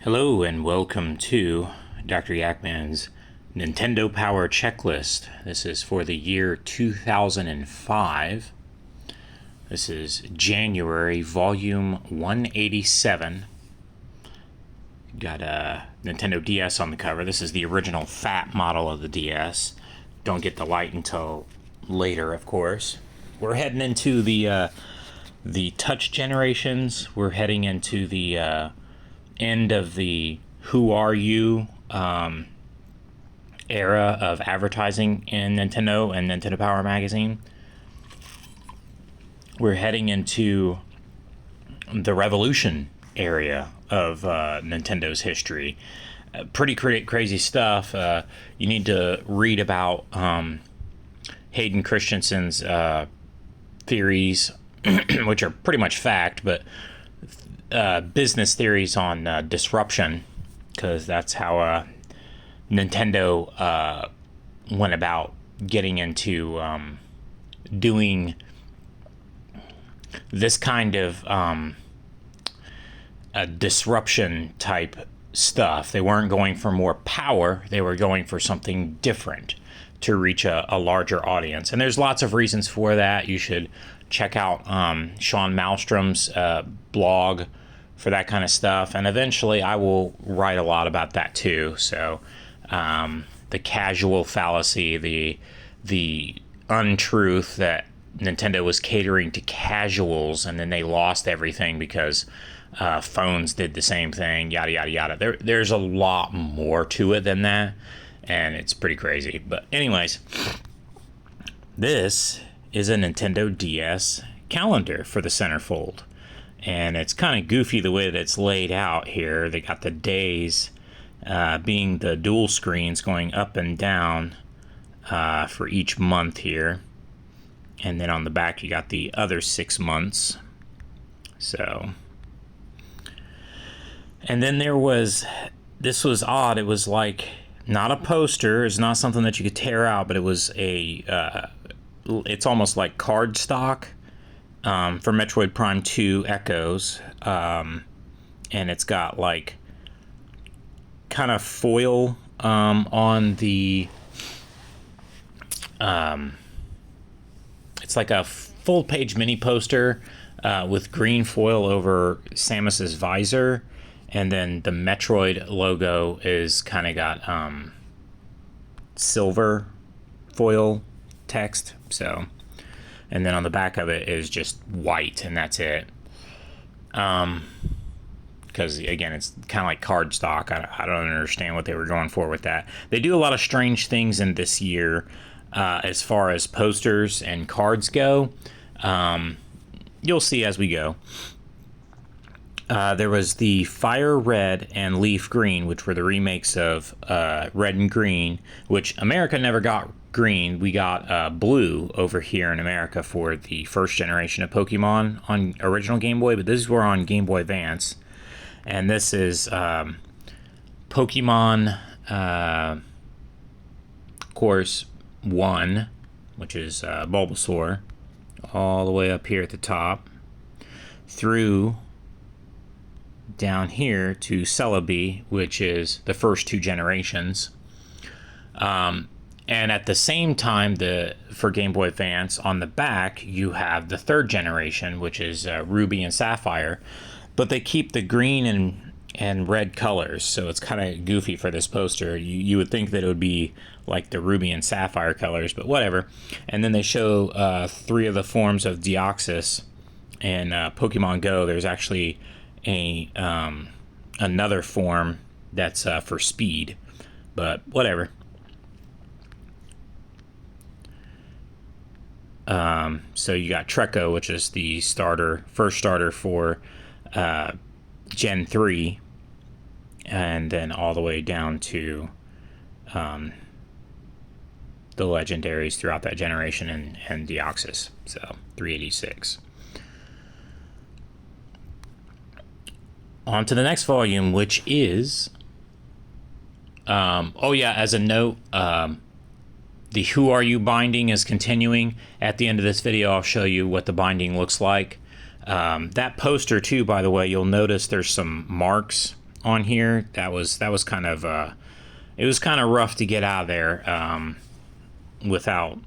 Hello and welcome to Dr. Yakman's Nintendo Power Checklist. This is for the year 2005. This is January, volume 187. Got a Nintendo DS on the cover. This is the original fat model of the DS. Don't get the light until later, of course. We're heading into the touch generations. We're heading into the end of the Who Are You era of advertising in Nintendo and Nintendo Power Magazine. We're heading into the Revolution area of Nintendo's history. Pretty crazy stuff. You need to read about Hayden Christensen's theories, which are pretty much fact, but business theories on disruption, because that's how Nintendo went about getting into doing this kind of a disruption type stuff. They weren't going for more power, they were going for something different to reach a larger audience. And there's lots of reasons for that. You should check out Sean Malmstrom's blog for that kind of stuff, and eventually I will write a lot about that too. So the casual fallacy, the untruth that Nintendo was catering to casuals and then they lost everything because phones did the same thing, yada yada yada. There's a lot more to it than that, and it's pretty crazy. But anyways, this is a Nintendo DS calendar for the centerfold. And it's kind of goofy the way that it's laid out here. They got the days being the dual screens going up and down for each month here. And then on the back you got the other 6 months. So, and then this was odd. It was like not a poster. It's not something that you could tear out, but it was it's almost like cardstock. For Metroid Prime 2 Echoes, and it's got like kind of foil on the it's like a full page mini poster with green foil over Samus's visor, and then the Metroid logo is kind of got silver foil text. So, and then on the back of it is just white, and that's it. Because, again, it's kind of like cardstock. I don't understand what they were going for with that. They do a lot of strange things in this year as far as posters and cards go. You'll see as we go. There was the Fire Red and Leaf Green, which were the remakes of Red and Green, which America never got green. We got blue over here in America for the first generation of Pokemon on original Game Boy, but these were on Game Boy Advance. And this is Pokemon Course 1, which is Bulbasaur, all the way up here at the top, through down here to Celebi, which is the first 2 generations. And at the same time, for Game Boy Advance, on the back, you have the 3rd generation, which is Ruby and Sapphire. But they keep the green and red colors, so it's kind of goofy for this poster. You would think that it would be like the Ruby and Sapphire colors, but whatever. And then they show 3 of the forms of Deoxys in Pokemon Go. There's actually another form that's for speed, but whatever. So you got Treecko, which is the first starter for Gen 3, and then all the way down to the legendaries throughout that generation and Deoxys, so 386. On to the next volume, which is as a note, the Who Are You binding is continuing. At the end of this video, I'll show you what the binding looks like. That poster too, by the way, you'll notice there's some marks on here. That was kind of it was kind of rough to get out of there without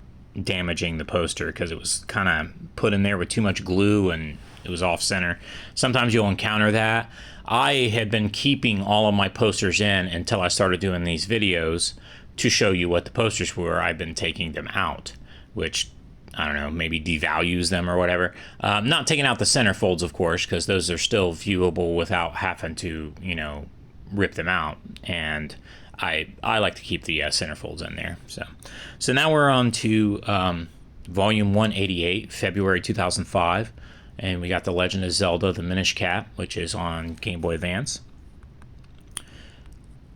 damaging the poster, because it was kind of put in there with too much glue and it was off center. Sometimes you'll encounter that. I had been keeping all of my posters in until I started doing these videos to show you what the posters were. I've been taking them out, which, I don't know, maybe devalues them or whatever. Not taking out the centerfolds, of course, because those are still viewable without having to, you know, rip them out. And I like to keep the centerfolds in there. So now we're on to volume 188, February 2005. And we got The Legend of Zelda: The Minish Cap, which is on Game Boy Advance.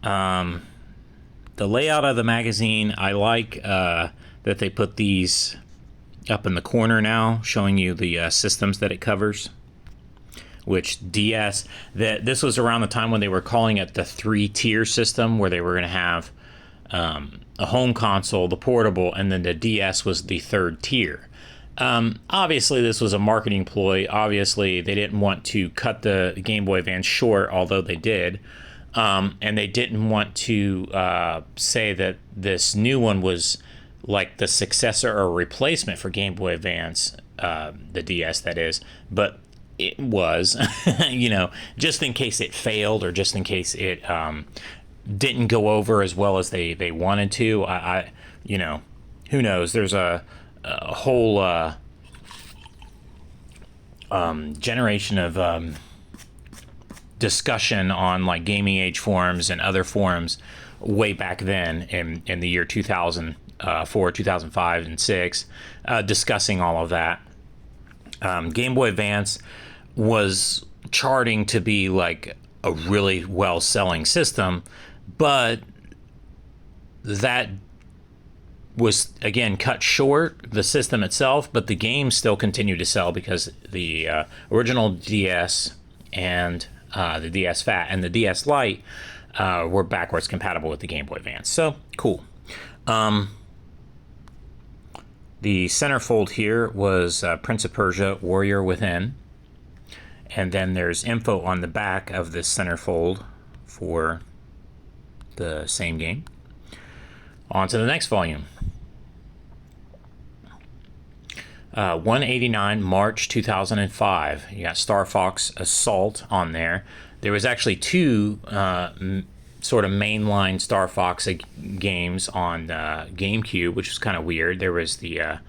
The layout of the magazine, I like that they put these up in the corner now, showing you the systems that it covers. Which DS, this was around the time when they were calling it the 3-tier system, where they were going to have a home console, the portable, and then the DS was the 3rd tier. Obviously, this was a marketing ploy. Obviously, they didn't want to cut the Game Boy Advance short, although they did. And they didn't want to say that this new one was like the successor or replacement for Game Boy Advance, the DS, that is. But it was, you know, just in case it failed, or just in case it didn't go over as well as they wanted to. I you know, who knows? There's a whole generation of discussion on like Gaming Age forums and other forums way back then in the year 2004, 2005, and 6, discussing all of that. Game Boy Advance was charting to be like a really well-selling system, but that was again cut short, the system itself, but the game still continued to sell because the original DS and the DS Fat and the DS Lite were backwards compatible with the Game Boy Advance. So cool. The centerfold here was Prince of Persia: Warrior Within, and then there's info on the back of this centerfold for the same game. On to the next volume. 189, March 2005. You got Star Fox Assault on there. There was actually 2 sort of mainline Star Fox games on GameCube, which was kind of weird. There was the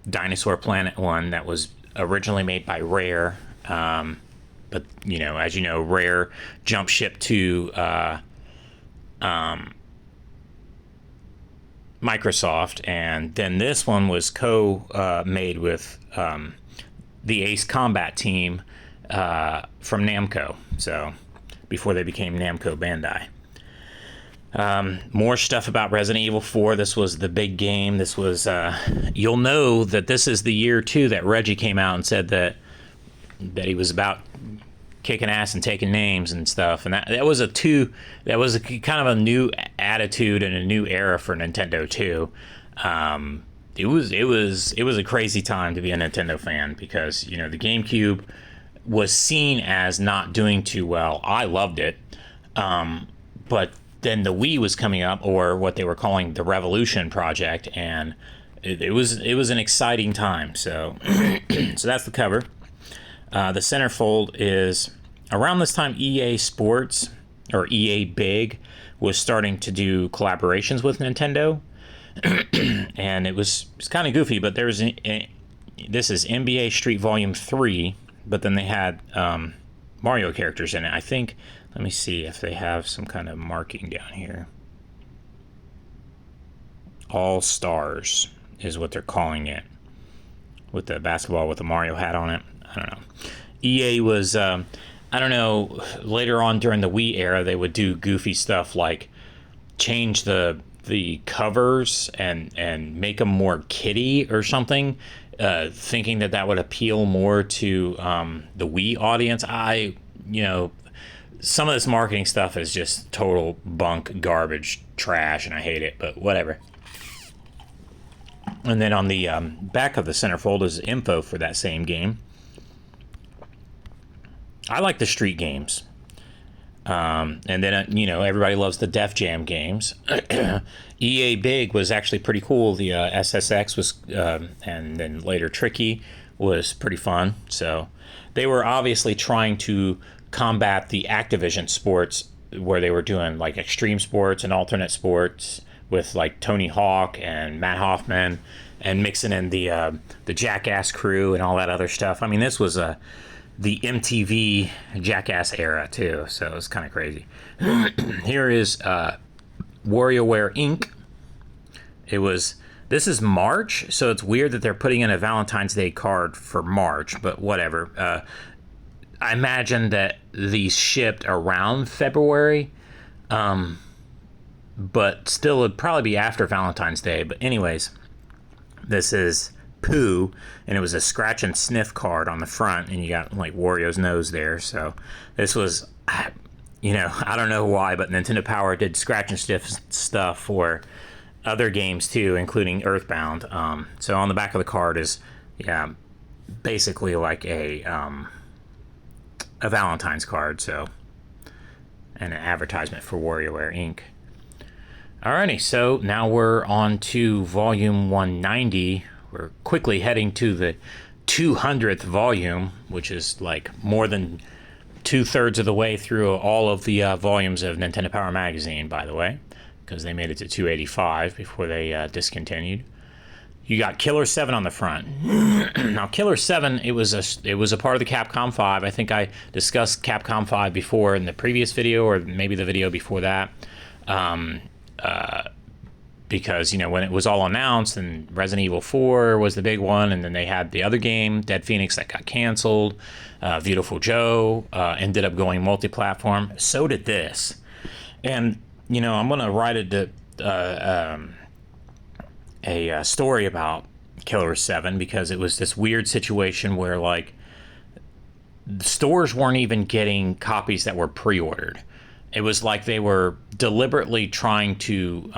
Dinosaur Planet one that was originally made by Rare, but you know, as you know, Rare jumped ship to Microsoft, and then this one was made with the Ace Combat team from Namco. So before they became Namco Bandai. More stuff about Resident Evil 4. This was the big game. This was you'll know that this is the year too that Reggie came out and said that he was about kicking ass and taking names and stuff, and that was a kind of a new attitude and a new era for Nintendo too. It was a crazy time to be a Nintendo fan, because you know the GameCube was seen as not doing too well. I loved it, but then the Wii was coming up, or what they were calling the Revolution Project, and it was an exciting time. So so that's the cover. The centerfold is around this time EA Sports, or EA Big, was starting to do collaborations with Nintendo, and it's kind of goofy. But this is NBA Street Volume 3, but then they had Mario characters in it. I think. Let me see if they have some kind of marking down here. All Stars is what they're calling it, with the basketball with the Mario hat on it. I don't know. EA was, I don't know, later on during the Wii era, they would do goofy stuff like change the covers and make them more kiddie or something, thinking that would appeal more to the Wii audience. Some of this marketing stuff is just total bunk, garbage, trash, and I hate it, but whatever. And then on the back of the centerfold is info for that same game. I like the street games. And then, everybody loves the Def Jam games. EA Big was actually pretty cool. The SSX was, and then later Tricky was pretty fun. So they were obviously trying to combat the Activision sports where they were doing like extreme sports and alternate sports with like Tony Hawk and Matt Hoffman and mixing in the Jackass crew and all that other stuff. I mean, this was the MTV Jackass era too, so it was kind of crazy. Here is WarioWare Inc. This is March, so it's weird that they're putting in a Valentine's Day card for March, but whatever. I imagine that these shipped around February, but still it'd probably be after Valentine's Day. But anyways, this is Pooh, and it was a scratch and sniff card on the front, and you got like Wario's nose there. So this was, I don't know why, but Nintendo Power did scratch and sniff stuff for other games too, including Earthbound. So on the back of the card is, basically like a Valentine's card, so, and an advertisement for WarioWare Inc. Alrighty, so now we're on to volume 190. We're quickly heading to the 200th volume, which is like more than 2/3 of the way through all of the volumes of Nintendo Power Magazine, by the way, because they made it to 285 before they discontinued. You got Killer 7 on the front. Now, Killer 7, it was a part of the Capcom 5. I think I discussed Capcom 5 before in the previous video, or maybe the video before that. Because, when it was all announced, and Resident Evil 4 was the big one, and then they had the other game, Dead Phoenix, that got canceled. Beautiful Joe ended up going multi-platform. So did this. And, I'm going to write a story about Killer 7 because it was this weird situation where, like, the stores weren't even getting copies that were pre-ordered. It was like they were deliberately trying to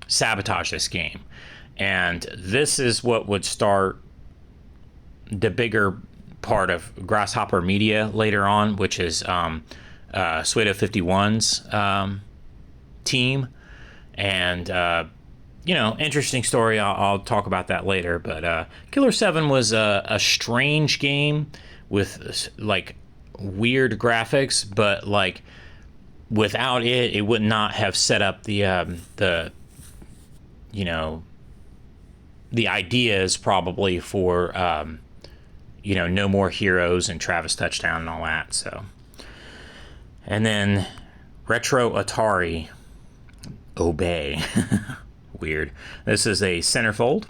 sabotage this game. And this is what would start the bigger part of Grasshopper Media later on, which is Suedo 51's team. And, interesting story. I'll talk about that later. But Killer 7 was a strange game with, like, weird graphics, but, like, without it, it would not have set up the ideas probably for, No More Heroes and Travis Touchdown and all that. So, and then Retro Atari Obey. Weird. This is a centerfold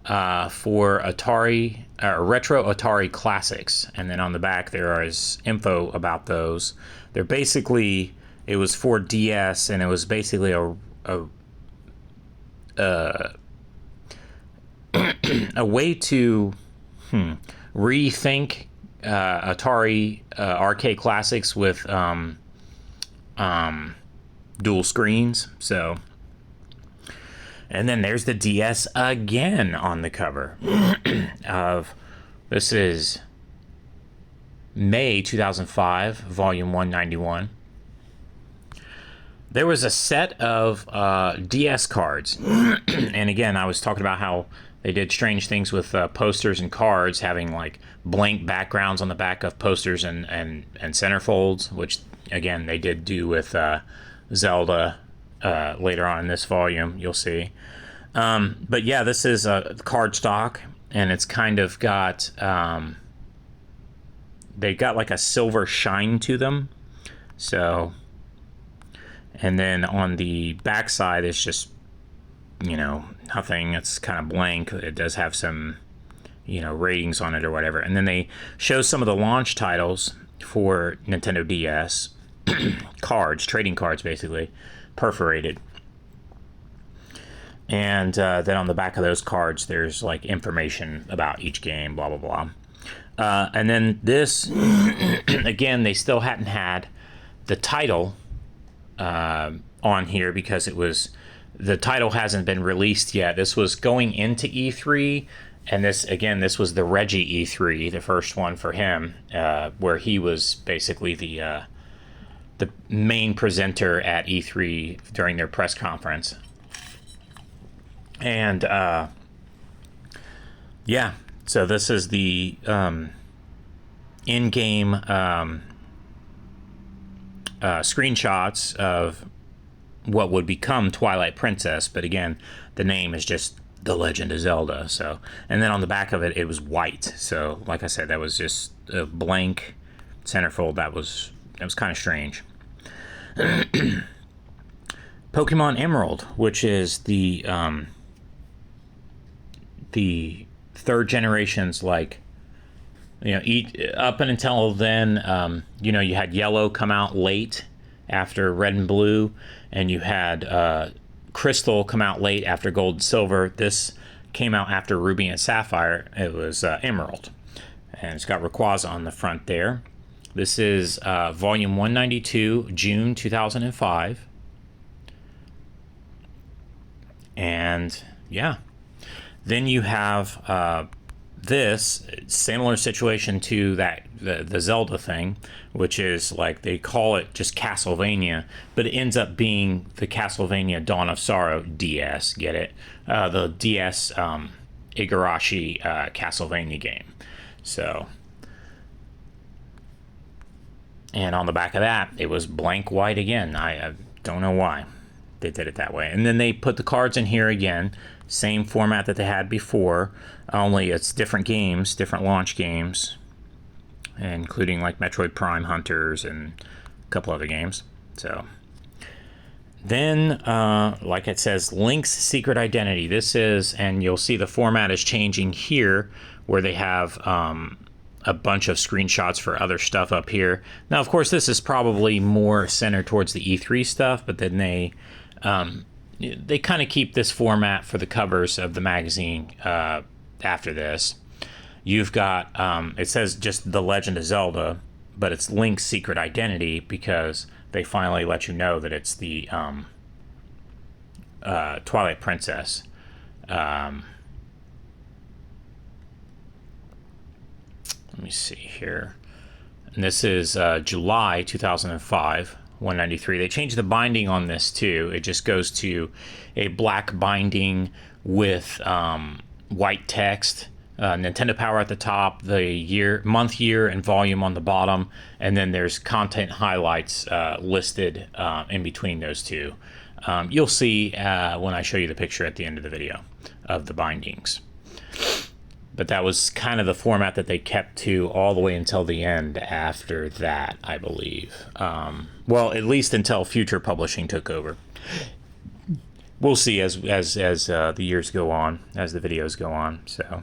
for Atari, Retro Atari Classics. And then on the back there is info about those. They're basically, it was for DS, and it was basically a way to rethink Atari arcade classics with dual screens. So, and then there's the DS again on the cover of, this is May 2005, volume 191. There was a set of DS cards. And again, I was talking about how they did strange things with posters and cards, having like blank backgrounds on the back of posters and centerfolds, which again they did do with Zelda later on in this volume, you'll see. But yeah, this is a card stock, and it's kind of got, they got like a silver shine to them. So, and then on the back side, it's just, nothing. It's kind of blank. It does have some, ratings on it or whatever. And then they show some of the launch titles for Nintendo DS. Cards, trading cards, basically, perforated. And then on the back of those cards, there's like information about each game, blah, blah, blah. And then this, again, they still hadn't had the title on here because the title hasn't been released yet. This was going into E3, and this was the Reggie E3, the first one for him, where he was basically the the main presenter at E3 during their press conference. And yeah, so this is the in-game screenshots of what would become Twilight Princess, but again, the name is just The Legend of Zelda. So, and then on the back of it, it was white. So, like I said, that was just a blank centerfold. That was kind of strange. Pokemon Emerald, which is the third generation's, like, you know, up until then, you know, you had Yellow come out late after Red and Blue, and you had Crystal come out late after Gold and Silver. This came out after Ruby and Sapphire. It was Emerald, and it's got Rayquaza on the front there. This is volume 192, June 2005. And yeah, then you have this similar situation to that the Zelda thing, which is like they call it just Castlevania, but it ends up being the Castlevania Dawn of Sorrow DS. Get it? The DS Igarashi Castlevania game. So, and on the back of that, it was blank white again. I don't know why they did it that way. And then they put the cards in here again, same format that they had before, only it's different games, different launch games, including like Metroid Prime Hunters and a couple other games. So then, like it says, Link's Secret Identity. This is, and you'll see the format is changing here, where they have a bunch of screenshots for other stuff up here. Now, of course, this is probably more centered towards the E3 stuff, but then they kind of keep this format for the covers of the magazine after this. You've got, it says just The Legend of Zelda, but it's Link's Secret Identity because they finally let you know that it's the Twilight Princess. Let me see here. And this is July 2005, 193. They changed the binding on this too. It just goes to a black binding with white text, Nintendo Power at the top, the year, month, year, and volume on the bottom, and then there's content highlights listed in between those two. You'll see when I show you the picture at the end of the video of the bindings. But that was kind of the format that they kept to all the way until the end after that, I believe. Well, at least until Future Publishing took over. We'll see as the years go on, as the videos go on. So,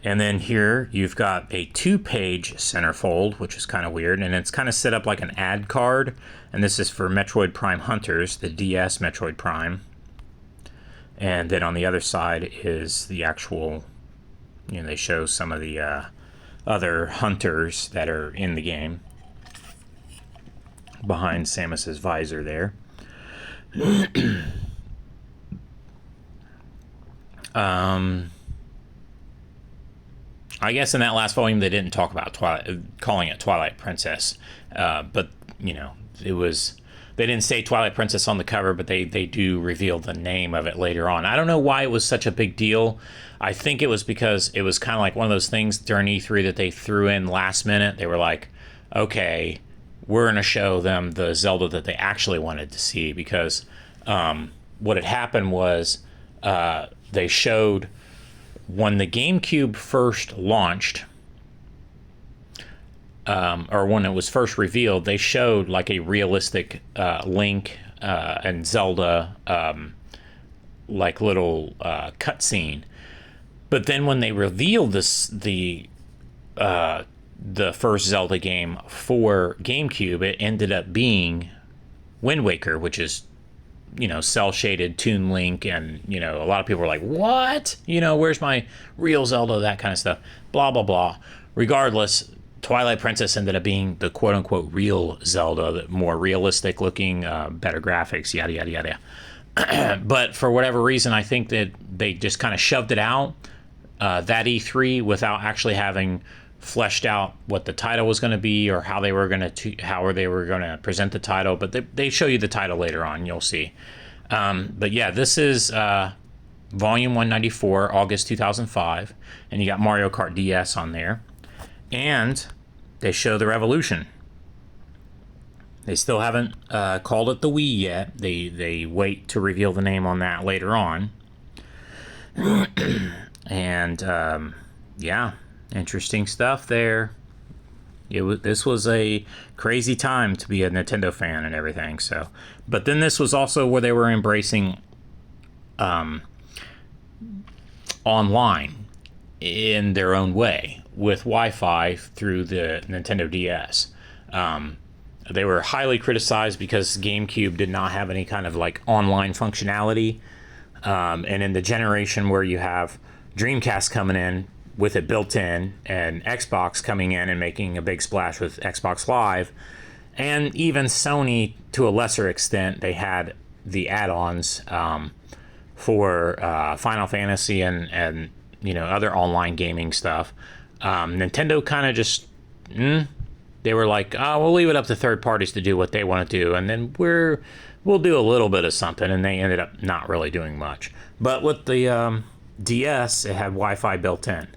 and then here you've got a 2-page centerfold, which is kind of weird, and it's kind of set up like an ad card. And this is for Metroid Prime Hunters, the DS Metroid Prime. And then on the other side is the actual, you know, they show some of the other hunters that are in the game behind Samus's visor there. I guess in that last volume they didn't talk about calling it Twilight Princess, but you know, it was, they didn't say Twilight Princess on the cover, but they do reveal the name of it later on. I don't know why it was such a big deal. I think it was because it was kind of like one of those things during E3 that they threw in last minute. They were like, okay, we're going to show them the Zelda that they actually wanted to see, because what had happened was they showed when the GameCube first launched, or when it was first revealed, they showed like a realistic Link and Zelda like little cutscene. But then when they revealed the first Zelda game for GameCube, it ended up being Wind Waker, which is, you know, cel-shaded Toon Link, and, you know, a lot of people were like, what? You know, where's my real Zelda? That kind of stuff. Blah, blah, blah. Regardless, Twilight Princess ended up being the quote-unquote real Zelda, the more realistic looking, better graphics, yada, yada, yada. But for whatever reason, I think that they just kind of shoved it out that E3 without actually having fleshed out what the title was going to be or how they were going to present the title, but they show you the title later on. You'll see. But yeah, this is volume 194, August 2005, and you got Mario Kart DS on there, and they show the Revolution. They still haven't called it the Wii yet. They wait to reveal the name on that later on. And yeah, interesting stuff there. This was a crazy time to be a Nintendo fan and everything. So, but then this was also where they were embracing online in their own way with Wi-Fi through the Nintendo DS. They were highly criticized because GameCube did not have any kind of like online functionality. And in the generation where you have Dreamcast coming in with it built in, and Xbox coming in and making a big splash with Xbox Live, and even Sony to a lesser extent, they had the add-ons for Final Fantasy and other online gaming stuff. Nintendo kind of just they were like, oh, we'll leave it up to third parties to do what they want to do, and then we'll do a little bit of something, and they ended up not really doing much. But with the DS, it had Wi-Fi built in.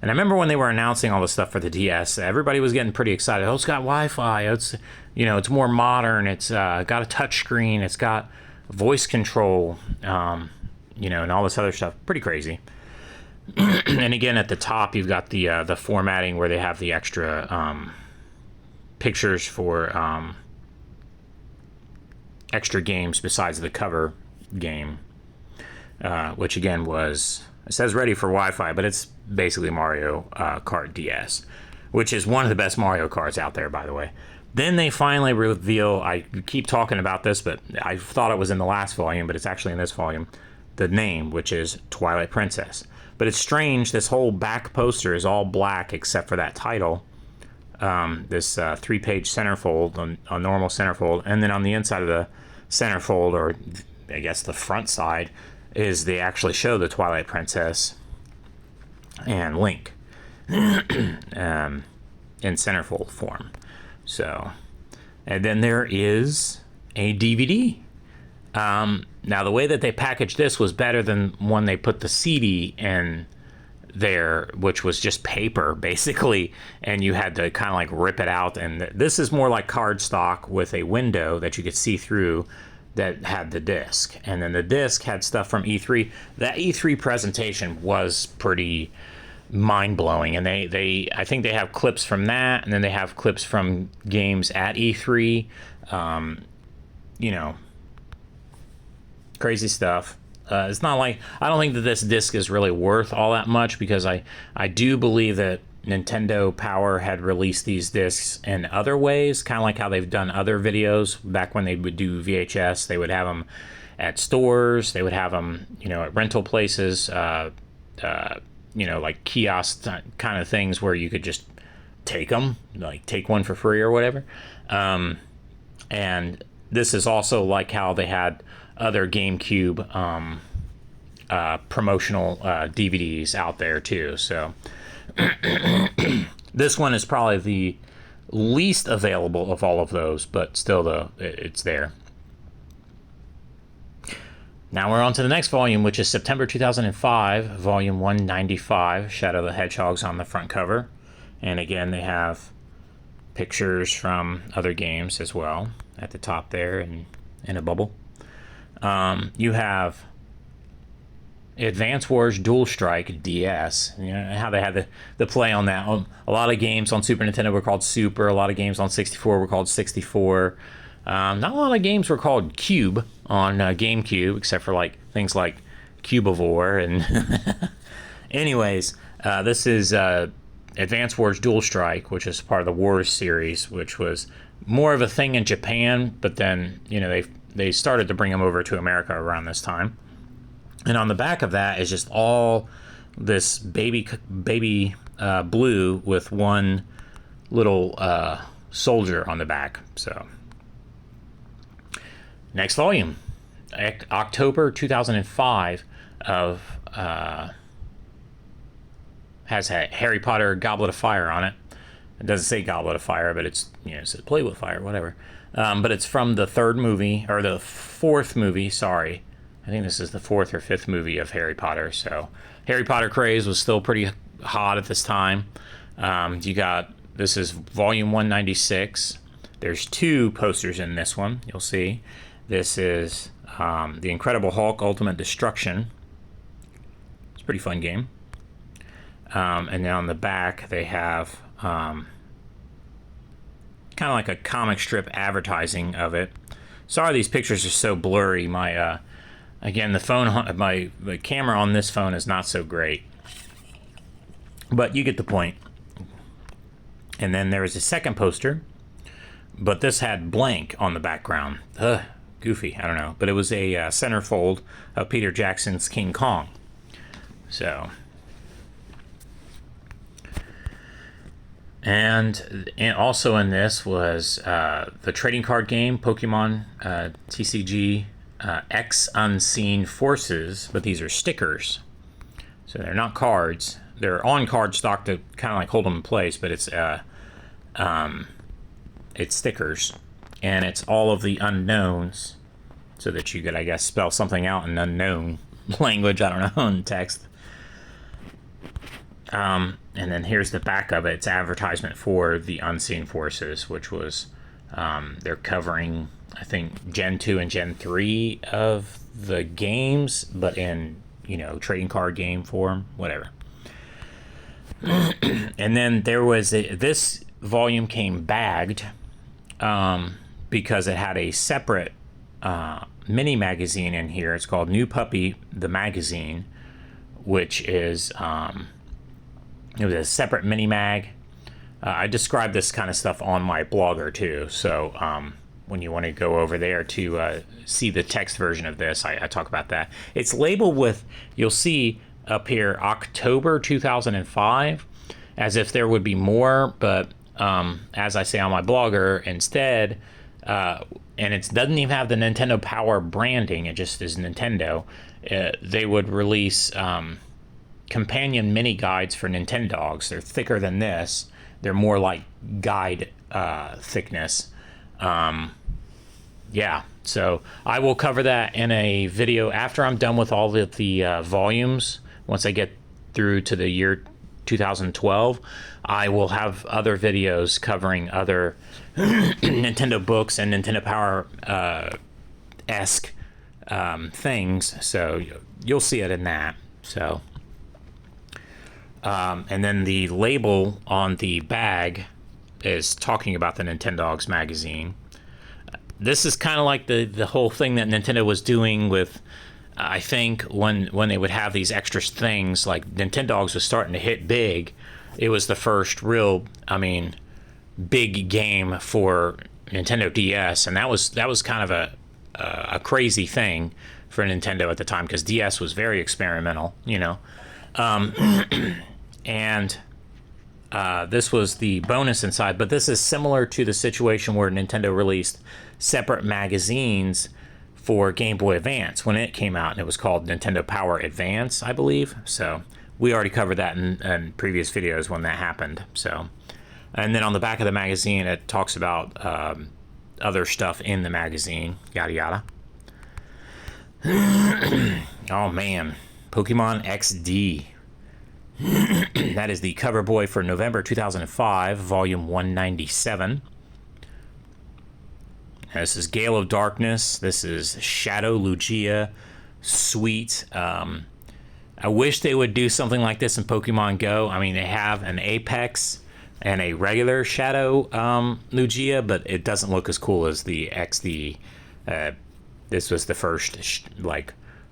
And I remember when they were announcing all the stuff for the DS, everybody was getting pretty excited. Oh, it's got Wi-Fi. It's it's more modern. It's got a touch screen. It's got voice control. And all this other stuff. Pretty crazy. And again, at the top, you've got the formatting where they have the extra pictures for extra games besides the cover game, which again it says ready for Wi-Fi, but it's basically Mario Kart DS, which is one of the best Mario Karts out there, by the way. Then they finally reveal, I keep talking about this, but I thought it was in the last volume, but it's actually in this volume, the name, which is Twilight Princess. But it's strange, this whole back poster is all black except for that title, this 3-page centerfold, a normal centerfold, and then on the inside of the centerfold, or I guess the front side, is they actually show the Twilight Princess and Link in centerfold form. So, and then there is a DVD. Now, the way that they packaged this was better than when they put the CD in there, which was just paper, basically, and you had to kind of like rip it out. And this is more like cardstock with a window that you could see through that had the disc. And then the disc had stuff from E3. That E3 presentation was pretty mind-blowing, and I think they have clips from that, and then they have clips from games at E3. Crazy stuff. It's not like, I don't think that this disc is really worth all that much, because I do believe that Nintendo Power had released these discs in other ways, kind of like how they've done other videos back when they would do VHS. They would have them at stores, they would have them at rental places, like kiosk kind of things where you could just take them, like take one for free or whatever. And this is also like how they had other GameCube promotional DVDs out there too. So this one is probably the least available of all of those, but still, though, it's there. Now we're on to the next volume, which is September 2005, volume 195, Shadow the Hedgehog's on the front cover. And again, they have pictures from other games as well at the top there and in a bubble. You have Advance Wars Dual Strike DS, how they had the play on that. A lot of games on Super Nintendo were called Super, a lot of games on 64 were called 64. Not a lot of games were called Cube on GameCube, except for like things like Cubivore. And anyways, this is Advance Wars Dual Strike, which is part of the Wars series, which was more of a thing in Japan, but then they started to bring them over to America around this time. And on the back of that is just all this baby blue with one little soldier on the back. So, next volume, October 2005 of has has a Harry Potter Goblet of Fire on it. It doesn't say Goblet of Fire, but it's, it says play with fire, whatever. But it's from the third movie, or the fourth movie, sorry. I think this is the fourth or fifth movie of Harry Potter. So Harry Potter craze was still pretty hot at this time. This is volume 196. There's 2 posters in this one, you'll see. This is The Incredible Hulk Ultimate Destruction. It's a pretty fun game. And then on the back, they have kind of like a comic strip advertising of it. Sorry these pictures are so blurry. My again, the camera on this phone is not so great. But you get the point. And then there was a second poster, but this had blank on the background. Goofy, I don't know. But it was a centerfold of Peter Jackson's King Kong. So... And also in this was the trading card game, Pokemon TCG X Unseen Forces, but these are stickers. So they're not cards. They're on card stock to kind of like hold them in place, but it's stickers. And it's all of the unknowns, so that you could, I guess, spell something out in unknown language, I don't know, in text. And then here's the back of it. It's advertisement for the Unseen Forces, which was, they're covering, I think, Gen 2 and Gen 3 of the games, but in, trading card game form, whatever. And then there was, this volume came bagged, because it had a separate mini magazine in here. It's called New Puppy, the Magazine, which is... it was a separate mini mag. I describe this kind of stuff on my blogger too. So when you want to go over there to see the text version of this, I talk about that. It's labeled with, you'll see up here, October 2005, as if there would be more. But as I say on my blogger, instead, and it doesn't even have the Nintendo Power branding. It just is Nintendo. They would release... companion mini guides for Nintendogs. They're thicker than this. They're more like guide thickness. Yeah, so I will cover that in a video after I'm done with all of the volumes. Once I get through to the year 2012, I will have other videos covering other Nintendo books and Nintendo Power esque things. So you'll see it in that. So. And then the label on the bag is talking about the Nintendogs magazine. This is kind of like the whole thing that Nintendo was doing with, I think, when they would have these extra things, like Nintendogs was starting to hit big. It was the first real, big game for Nintendo DS, and that was kind of a crazy thing for Nintendo at the time, because DS was very experimental, And this was the bonus inside, but this is similar to the situation where Nintendo released separate magazines for Game Boy Advance when it came out, and it was called Nintendo Power Advance, I believe. So we already covered that in previous videos when that happened. So, and then on the back of the magazine, it talks about other stuff in the magazine, yada yada. Oh man, Pokemon XD. That is the cover boy for November 2005, volume 197. This is Gale of Darkness. This is Shadow Lugia. Sweet. I wish they would do something like this in Pokemon Go. They have an Apex and a regular Shadow Lugia, but it doesn't look as cool as the XD. This was the first,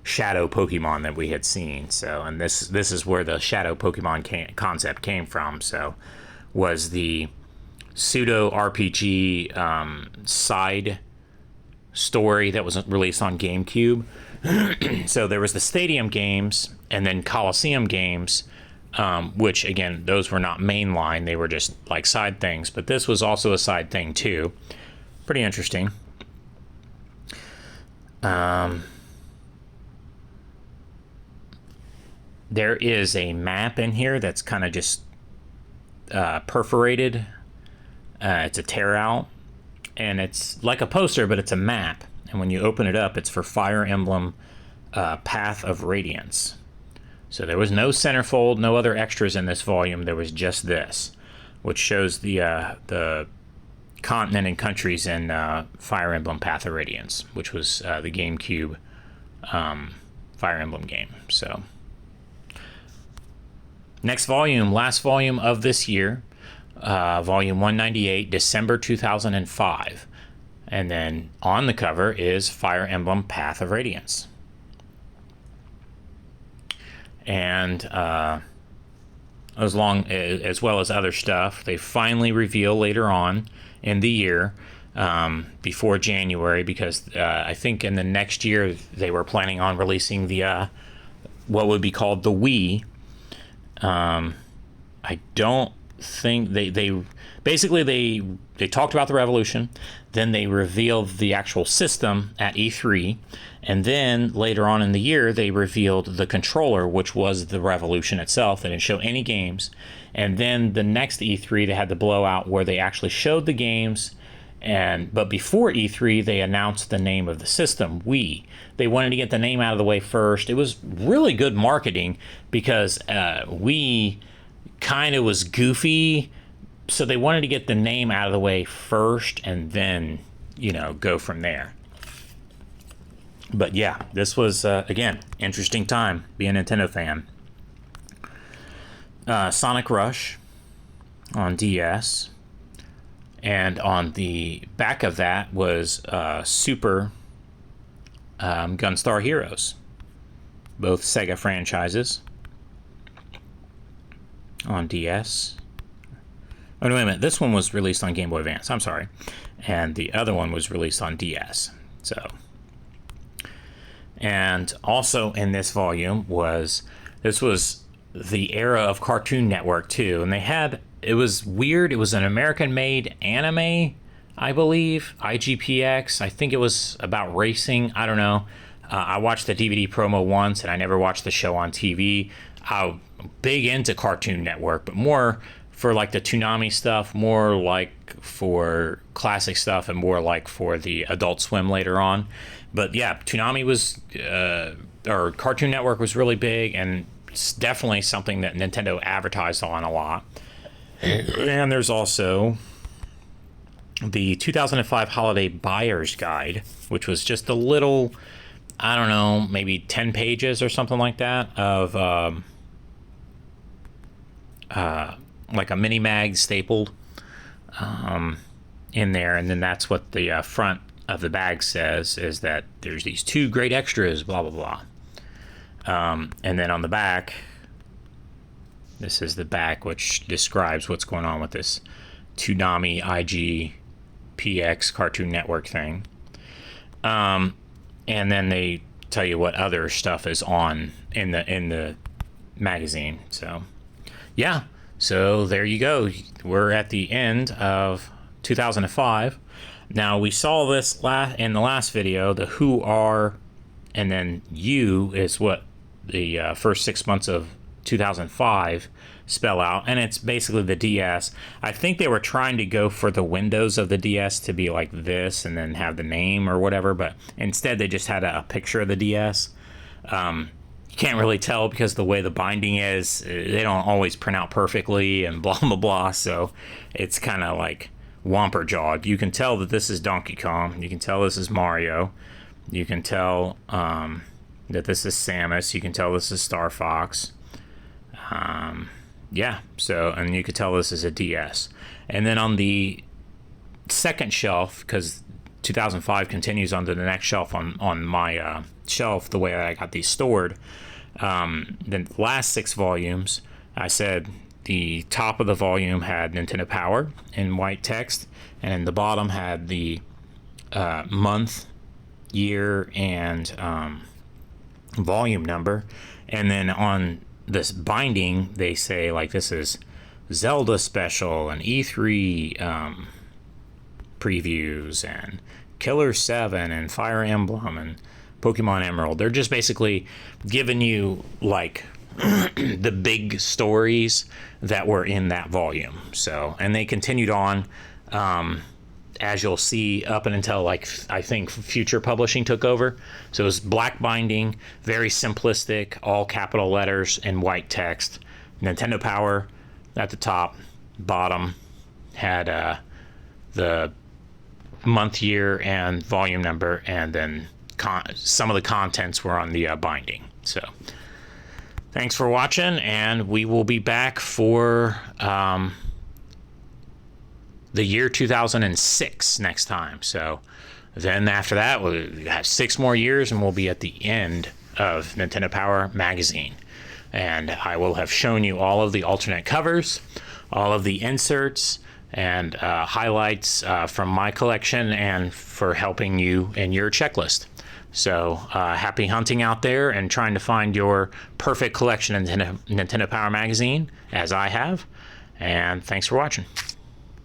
Shadow Pokemon that we had seen. So, and this is where the Shadow Pokemon concept came from. So, was the pseudo RPG side story that was released on GameCube. So there was the Stadium games and then Coliseum games, which again, those were not mainline. They were just like side things. But this was also a side thing too. Pretty interesting. there is a map in here that's kind of just perforated. It's a tear out, and it's like a poster, but it's a map. And when you open it up, it's for Fire Emblem Path of Radiance. So there was no centerfold, no other extras in this volume. There was just this, which shows the continent and countries in Fire Emblem Path of Radiance, which was the GameCube Fire Emblem game. So next volume, last volume of this year, volume 198, December 2005. And then on the cover is Fire Emblem Path of Radiance. And as well as other stuff, they finally reveal later on in the year, before January, because I think in the next year they were planning on releasing the what would be called the Wii. I don't think they basically they talked about the Revolution, then they revealed the actual system at E3, and then later on in the year they revealed the controller, which was the Revolution itself. They didn't show any games. And then the next E3 they had the blowout where they actually showed the games, but before E3 they announced the name of the system, Wii. They wanted to get the name out of the way first. It was really good marketing because Wii kind of was goofy, so they wanted to get the name out of the way first and then, go from there. But yeah, this was, again, interesting time being a Nintendo fan. Sonic Rush on DS. And on the back of that was Super Gunstar Heroes. Both Sega franchises on DS. Oh, no, wait a minute. This one was released on Game Boy Advance. I'm sorry. And the other one was released on DS. So... And also in this volume was the era of Cartoon Network too, and it was weird. It was an American-made anime, I believe, IGPX. I think it was about racing. I don't know. I watched the DVD promo once, and I never watched the show on TV. I'm big into Cartoon Network, but more for like the Toonami stuff, more like for classic stuff, and more like for the Adult Swim later on. But yeah, Toonami was, or Cartoon Network was really big, and it's definitely something that Nintendo advertised on a lot. And there's also the 2005 Holiday Buyer's Guide, which was just a little, I don't know, maybe 10 pages or something like that of like a mini mag stapled in there. And then that's what the front of the bag says, is that there's these 2 great extras, blah, blah, blah. And then on the back, this is the back, which describes what's going on with this Toonami IGPX Cartoon Network thing. And then they tell you what other stuff is on in the magazine. So, yeah. So there you go. We're at the end of 2005. Now, we saw this in the last video, the who are, and then you is what the first 6 months of 2005 spell out, and it's basically the DS. I think they were trying to go for the windows of the DS to be like this and then have the name or whatever, but instead they just had a picture of the DS. You can't really tell because the way the binding is, they don't always print out perfectly and blah, blah, blah, so it's kind of like whomper jawed. You can tell that this is Donkey Kong. You can tell this is Mario. You can tell that this is Samus. You can tell this is Star Fox. Yeah, so, and you can tell this is a DS. And then on the second shelf, because 2005 continues onto the next shelf on my shelf, the way I got these stored, the last 6 volumes, I said the top of the volume had Nintendo Power in white text, and the bottom had the month, year, and volume number. And then on this binding, they say, like, this is Zelda Special and E3 previews and Killer 7 and Fire Emblem and Pokemon Emerald. They're just basically giving you, like, the big stories that were in that volume. So, and they continued on, as you'll see, up and until like I think Future Publishing took over. So it was black binding, very simplistic, all capital letters and white text. Nintendo Power at the top, bottom had the month, year, and volume number, and then some of the contents were on the binding. So thanks for watching, and we will be back for the year 2006 next time. So then after that, we'll have 6 more years, and we'll be at the end of Nintendo Power Magazine. And I will have shown you all of the alternate covers, all of the inserts, and highlights from my collection, and for helping you in your checklist. So happy hunting out there and trying to find your perfect collection of Nintendo Power Magazine, as I have. And thanks for watching.